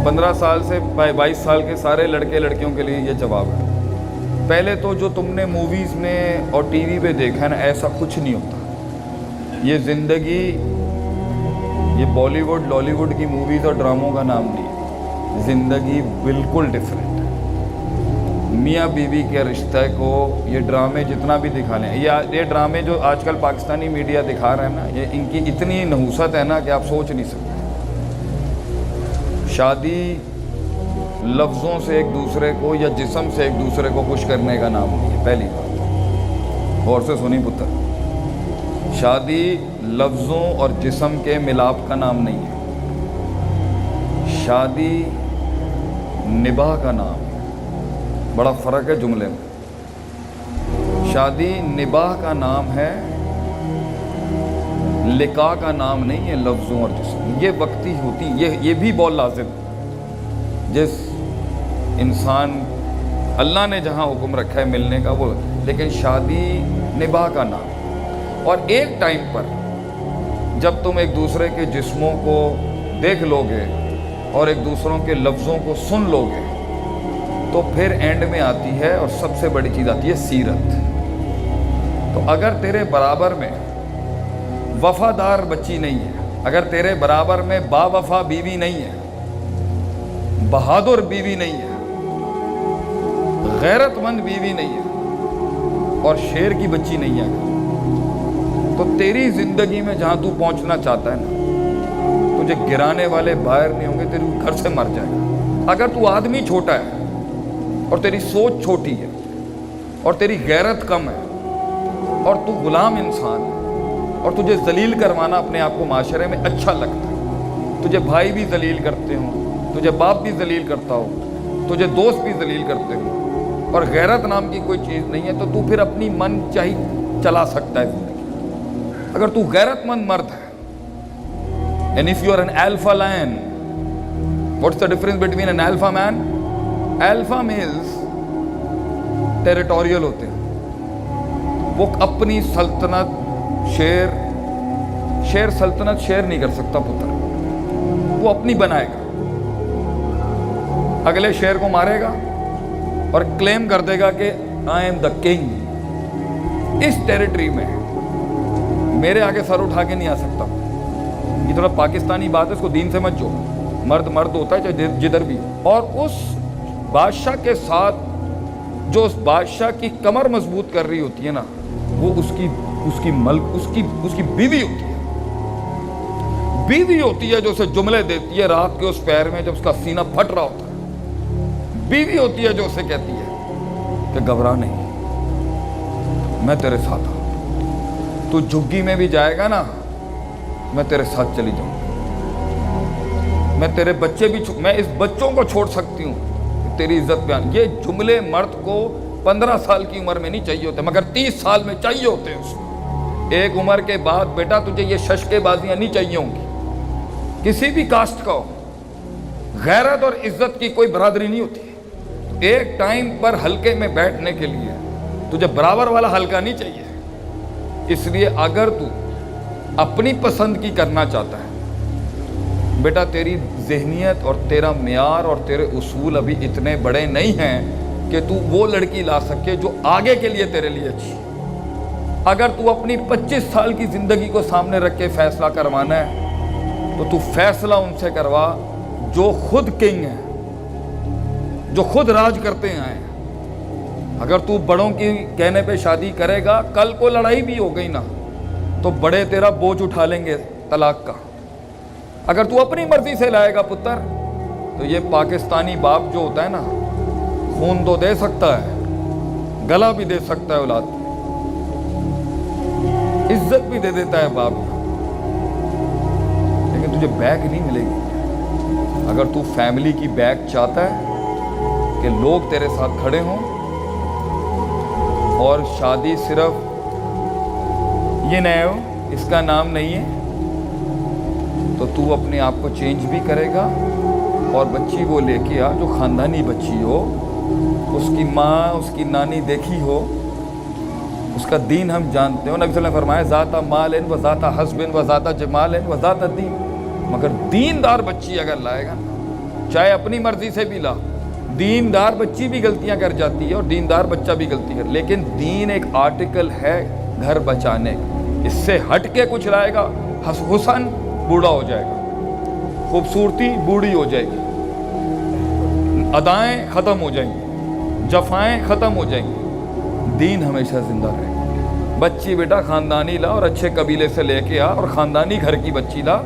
15 سال سے 22 سال کے سارے لڑکے لڑکیوں کے لیے یہ جواب ہے۔ پہلے تو جو تم نے موویز میں اور ٹی وی پہ دیکھا ہے نا، ایسا کچھ نہیں ہوتا۔ یہ زندگی، یہ بالی ووڈ لالی ووڈ کی موویز اور ڈراموں کا نام نہیں ہے، زندگی بالکل ڈفرینٹ ہے۔ میاں بیوی کے رشتہ کو یہ ڈرامے جتنا بھی دکھا لیں، یہ ڈرامے جو آج کل پاکستانی میڈیا دکھا رہے ہیں نا، یہ ان کی اتنی نحوست ہے نا کہ آپ سوچ نہیں سکتے۔ شادی لفظوں سے ایک دوسرے کو یا جسم سے ایک دوسرے کو خوش کرنے کا نام نہیں ہے، پہلی بات غور سے سنی پتر۔ شادی لفظوں اور جسم کے ملاپ کا نام نہیں ہے، شادی نباہ کا نام ہے۔ بڑا فرق ہے جملے میں۔ شادی نباہ کا نام ہے، لقاء کا نام نہیں ہے لفظوں اور جسم۔ یہ وقتی ہوتی، یہ بھی بہت لازم ہے۔ جس انسان اللہ نے جہاں حکم رکھا ہے ملنے کا وہ، لیکن شادی نباہ کا نام۔ اور ایک ٹائم پر جب تم ایک دوسرے کے جسموں کو دیکھ لو گے اور ایک دوسروں کے لفظوں کو سن لو گے تو پھر اینڈ میں آتی ہے اور سب سے بڑی چیز آتی ہے سیرت۔ تو اگر تیرے برابر میں وفادار بچی نہیں ہے، اگر تیرے برابر میں با وفا بیوی نہیں ہے، بہادر بیوی نہیں ہے، غیرت مند بیوی نہیں ہے اور شیر کی بچی نہیں ہے، تو تیری زندگی میں جہاں تو پہنچنا چاہتا ہے نا، تجھے گرانے والے باہر نہیں ہوں گے، تیرے گھر سے مر جائے گا۔ اگر تو آدمی چھوٹا ہے اور تیری سوچ چھوٹی ہے اور تیری غیرت کم ہے اور تو غلام انسان ہے اور تجھے ذلیل کروانا اپنے آپ کو معاشرے میں اچھا لگتا ہے، تجھے بھائی بھی ذلیل کرتے ہوں، تجھے باپ بھی ذلیل کرتا ہو، تجھے دوست بھی ذلیل کرتے ہوں اور غیرت نام کی کوئی چیز نہیں ہے، تو پھر اپنی من چاہی چلا سکتا ہے زندگی۔ اگر تو غیرت مند مرد ہے، and if you are an alpha lion, what's the difference between an alpha man? Alpha males territorial ہوتے ہیں، وہ اپنی سلطنت شیر سلطنت شیر نہیں کر سکتا پتر، وہ اپنی بنائے گا، اگلے شیر کو مارے گا اور کلیم کر دے گا کہ آئی ایم دا کنگ۔ اس ٹیریٹری میں میرے آگے سر اٹھا کے نہیں آ سکتا۔ یہ تھوڑا پاکستانی بات ہے، اس کو دین سے مت جو، مرد مرد ہوتا ہے چاہے جدھر بھی۔ اور اس بادشاہ کے ساتھ جو اس بادشاہ کی کمر مضبوط کر رہی ہوتی ہے نا، وہ اس کی بیوی ہوتی ہے، بیوی ہوتی ہے جو اسے جملے دیتی ہے رات کے اس پیر میں جب اس کا سینہ پھٹ رہا ہوتا ہے، بیوی ہوتی ہے جو اسے کہتی ہے کہ گھبرا نہیں، میں تیرے ساتھ ہوں، تو جھگی میں بھی جائے گا نا میں تیرے ساتھ چلی جاؤں گا، میں تیرے بچے بھی میں اس بچوں کو چھوڑ سکتی ہوں، تیری عزت بیان۔ یہ جملے مرد کو 15 سال کی عمر میں نہیں چاہیے ہوتے، مگر 30 سال میں چاہیے ہوتے ہیں اس کو۔ ایک عمر کے بعد بیٹا تجھے یہ ششکے بازیاں نہیں چاہیے ہوں گی، کسی بھی کاسٹ کا ہو، غیرت اور عزت کی کوئی برادری نہیں ہوتی۔ ایک ٹائم پر حلقے میں بیٹھنے کے لیے تجھے برابر والا حلقہ نہیں چاہیے۔ اس لیے اگر تو اپنی پسند کی کرنا چاہتا ہے بیٹا، تیری ذہنیت اور تیرا معیار اور تیرے اصول ابھی اتنے بڑے نہیں ہیں کہ تو وہ لڑکی لا سکے جو آگے کے لیے تیرے لیے اچھی۔ اگر تو اپنی 25 سال کی زندگی کو سامنے رکھ کے فیصلہ کروانا ہے تو تو فیصلہ ان سے کروا جو خود کنگ ہیں، جو خود راج کرتے ہیں۔ اگر تو بڑوں کی کہنے پہ شادی کرے گا، کل کو لڑائی بھی ہو گئی نا تو بڑے تیرا بوجھ اٹھا لیں گے طلاق کا۔ اگر تو اپنی مرضی سے لائے گا پتر، تو یہ پاکستانی باپ جو ہوتا ہے نا، خون تو دے سکتا ہے، گلا بھی دے سکتا ہے اولاد کو، عزت بھی دے دیتا ہے باپ، لیکن تجھے بیک نہیں ملے گی۔ اگر تو فیملی کی بیک چاہتا ہے کہ لوگ تیرے ساتھ کھڑے ہوں اور شادی صرف یہ نئے ہو اس کا نام نہیں ہے، تو تو اپنے آپ کو چینج بھی کرے گا اور بچی وہ لے کے آ جو خاندانی بچی ہو، اس کی ماں اس کی نانی دیکھی ہو، اس کا دین ہم جانتے ہو۔ نبی صلی اللہ علیہ وسلم نے فرمایا ذات مال و ذات حسب و ذات جمال و ذات دین، مگر دیندار بچی اگر لائے گا چاہے اپنی مرضی سے بھی لا. دیندار بچی بھی غلطیاں کر جاتی ہے اور دیندار بچہ بھی غلطی کر, لیکن دین ایک آرٹیکل ہے گھر بچانے کا. اس سے ہٹ کے کچھ لائے گا, حسن بوڑھا ہو جائے گا, خوبصورتی بوڑھی ہو جائے گی, ادائیں ختم ہو جائیں گی, جفائیں ختم ہو جائیں گی. دین ہمیشہ زندہ رہے گا. بچی بیٹا خاندانی لا اور اچھے قبیلے سے لے کے آ, اور خاندانی گھر کی بچی لا,